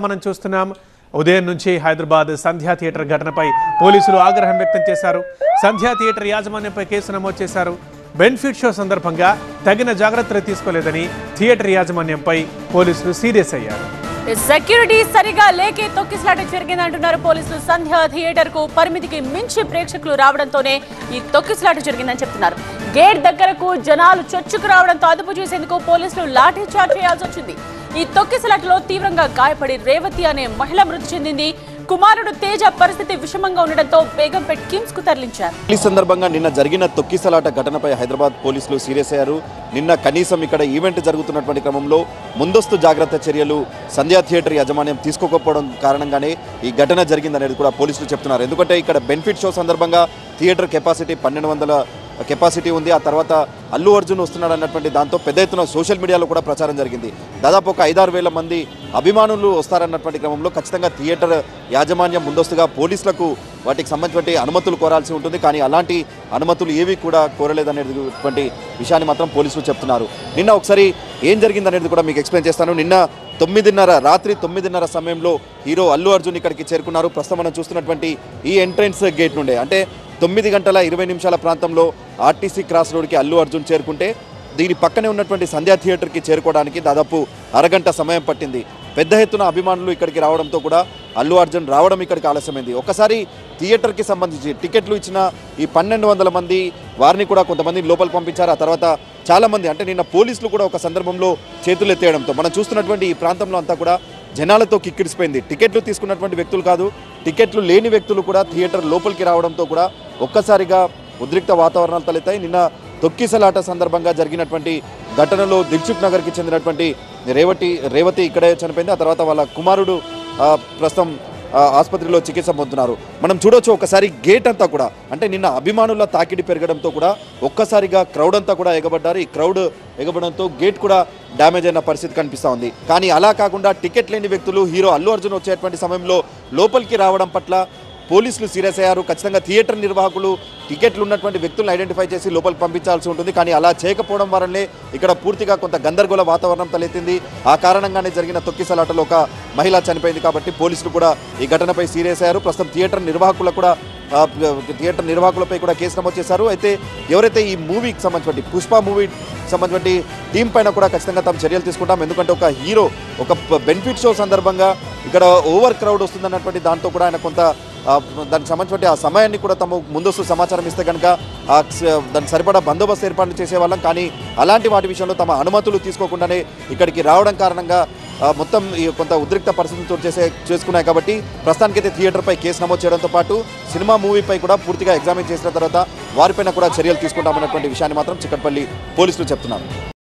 మనం చూస్తున్నాం ఉదయం నుంచి హైదరాబాద్ సంధ్యా థియేటర్ ఘటనపై పోలీసులు ఆగ్రహం వ్యక్తం చేశారు. సంధ్యా థియేటర్ యాజమాన్యంపై కేసు నమోదు చేశారు. బెనిఫిట్ షో సందర్భంగా తగిన జాగ్రత్తలు తీసుకోలేదని థియేటర్ యాజమాన్యంపై పోలీసులు సీరియస్ అయ్యారు. సెక్యూరిటీ సరిగా లేకే తొక్కిసలాట జరిగిందంటున్నారు పోలీసులు. సంధ్యా థియేటర్ కు పరిమితికి మించి ప్రేక్షకులు రావడంతోనే ఈ తొక్కిసలాట జరిగిందని చెప్తున్నారు. గేట్ దగ్గరకు జనాలు చొచ్చుకు రావడంతో అదుపు చేసేందుకు పోలీసులు లాఠీ చార్జ్ చేయాల్సి వచ్చింది. ఈ తొక్కిసలాటలో తీవ్రంగా గాయపడి రేవతి అనే మహిళ మృతి చెందింది. కుమారుడు తేజ పరిస్థితి విషమంగా ఉండడంతో బేగంపేట్ కిమ్స్ కు తరలించారు. ఈ సందర్భంగా నిన్న జరిగిన తొక్కిసలాట ఘటనపై హైదరాబాద్ పోలీసులు సీరియస్ అయ్యారు. నిన్న కనీసం ఇక్కడ ఈవెంట్ జరుగుతున్నటువంటి క్రమంలో ముందస్తు జాగ్రత్త చర్యలు సంధ్యా థియేటర్ యాజమాన్యం తీసుకోకపోవడం కారణంగానే ఈ ఘటన జరిగిందనేది కూడా పోలీసులు చెప్తున్నారు. ఎందుకంటే ఇక్కడ బెనిఫిట్ షో సందర్భంగా థియేటర్ కెపాసిటీ 1200 కెపాసిటీ ఉంది. ఆ తర్వాత అల్లు అర్జున్ వస్తున్నాడు అన్నటువంటి దాంతో పెద్ద ఎత్తున సోషల్ మీడియాలో కూడా ప్రచారం జరిగింది. దాదాపు ఒక 5-6 వేల మంది అభిమానులు వస్తారన్నటువంటి క్రమంలో ఖచ్చితంగా థియేటర్ యాజమాన్యం ముందస్తుగా పోలీసులకు వాటికి సంబంధించిన అనుమతులు కోరాల్సి ఉంటుంది. కానీ అలాంటి అనుమతులు ఏవి కూడా కోరలేదనేటువంటి విషయాన్ని మాత్రం పోలీసులు చెప్తున్నారు. నిన్న ఒకసారి ఏం జరిగిందనేది కూడా మీకు ఎక్స్ప్లెయిన్ చేస్తాను. నిన్న రాత్రి 9:30 సమయంలో హీరో అల్లు అర్జున్ ఇక్కడికి చేరుకున్నారు. ప్రస్తుతం మనం చూస్తున్నటువంటి ఈ ఎంట్రన్స్ గేట్ నుండే అంటే 9:20 ప్రాంతంలో ఆర్టీసీ క్రాస్ రోడ్కి అల్లు అర్జున్ చేరుకుంటే దీని పక్కనే ఉన్నటువంటి సంధ్యా థియేటర్కి చేరుకోవడానికి దాదాపు అరగంట సమయం పట్టింది. పెద్ద ఎత్తున అభిమానులు ఇక్కడికి రావడంతో కూడా అల్లు అర్జున్ రావడం ఇక్కడికి ఆలస్యమైంది. ఒకసారి థియేటర్కి సంబంధించి టికెట్లు ఇచ్చిన ఈ 1200 మంది వారిని కూడా కొంతమంది లోపలికి పంపించారు. ఆ తర్వాత చాలామంది అంటే నిన్న పోలీసులు కూడా ఒక సందర్భంలో చేతులు ఎత్తేయడంతో మనం చూస్తున్నటువంటి ఈ ప్రాంతంలో అంతా కూడా జనాలతో కిక్కిరిసిపోయింది. టికెట్లు తీసుకున్నటువంటి వ్యక్తులు కాదు, టికెట్లు లేని వ్యక్తులు కూడా థియేటర్ లోపలికి రావడంతో కూడా ఒక్కసారిగా ఉద్రిక్త వాతావరణాలు తలెత్తాయి. నిన్న తొక్కిసలాట సందర్భంగా జరిగినటువంటి ఘటనలో దిల్సుఖ్ నగర్కి చెందినటువంటి రేవతి ఇక్కడే చనిపోయింది. ఆ తర్వాత వాళ్ళ కుమారుడు ప్రస్తుతం ఆసుపత్రిలో చికిత్స పొందుతున్నారు. మనం చూడొచ్చు ఒకసారి గేట్ అంతా కూడా అంటే నిన్న అభిమానుల తాకిడి పెరగడంతో కూడా ఒక్కసారిగా క్రౌడ్ అంతా కూడా ఎగబడ్డారు. ఈ క్రౌడ్ ఎగబడంతో గేట్ కూడా డ్యామేజ్ అయిన పరిస్థితి కనిపిస్తూ ఉంది. కానీ అలా కాకుండా టికెట్ లేని వ్యక్తులు హీరో అల్లు అర్జున్ వచ్చేటువంటి సమయంలో లోపలికి రావడం పట్ల పోలీసులు సీరియస్ అయ్యారు. ఖచ్చితంగా థియేటర్ నిర్వాహకులు టికెట్లు ఉన్నటువంటి వ్యక్తులను ఐడెంటిఫై చేసి లోపలికి పంపించాల్సి ఉంటుంది. కానీ అలా చేయకపోవడం వల్లనే ఇక్కడ పూర్తిగా కొంత గందరగోళ వాతావరణం తలెత్తింది. ఆ కారణంగానే జరిగిన తొక్కిసలాటలో ఒక మహిళ చనిపోయింది. కాబట్టి పోలీసులు కూడా ఈ ఘటనపై సీరియస్ అయ్యారు. ప్రస్తుతం థియేటర్ నిర్వాహకులపై కూడా కేసు నమోదు చేశారు. అయితే ఎవరైతే ఈ మూవీకి సంబంధించి పుష్ప మూవీ సంబంధించిన టీం పైన కూడా ఖచ్చితంగా తాము చర్యలు తీసుకుంటాం. ఎందుకంటే ఒక హీరో ఒక బెనిఫిట్ షో సందర్భంగా ఇక్కడ ఓవర్ క్రౌడ్ వస్తుందన్నటువంటి దాంతో కూడా ఆయన కొంత దానికి సంబంధించిన ఆ సమయాన్ని కూడా తమ ముందస్తు సమాచారం ఇస్తే కనుక దానికి సరిపడా బందోబస్తు ఏర్పాట్లు చేసేవాళ్ళం. కానీ అలాంటి వాటి విషయంలో తమ అనుమతులు తీసుకోకుండానే ఇక్కడికి రావడం కారణంగా మొత్తం కొంత ఉద్రిక్త పరిస్థితులు చేసుకున్నాయి. కాబట్టి ప్రస్తుతానికైతే థియేటర్పై కేసు నమోదు చేయడంతో పాటు సినిమా మూవీపై కూడా పూర్తిగా ఎగ్జామిన్ చేసిన తర్వాత వారిపైన కూడా చర్యలు తీసుకుంటామన్నటువంటి విషయాన్ని మాత్రం చిక్కడపల్లి పోలీసులు చెప్తున్నారు.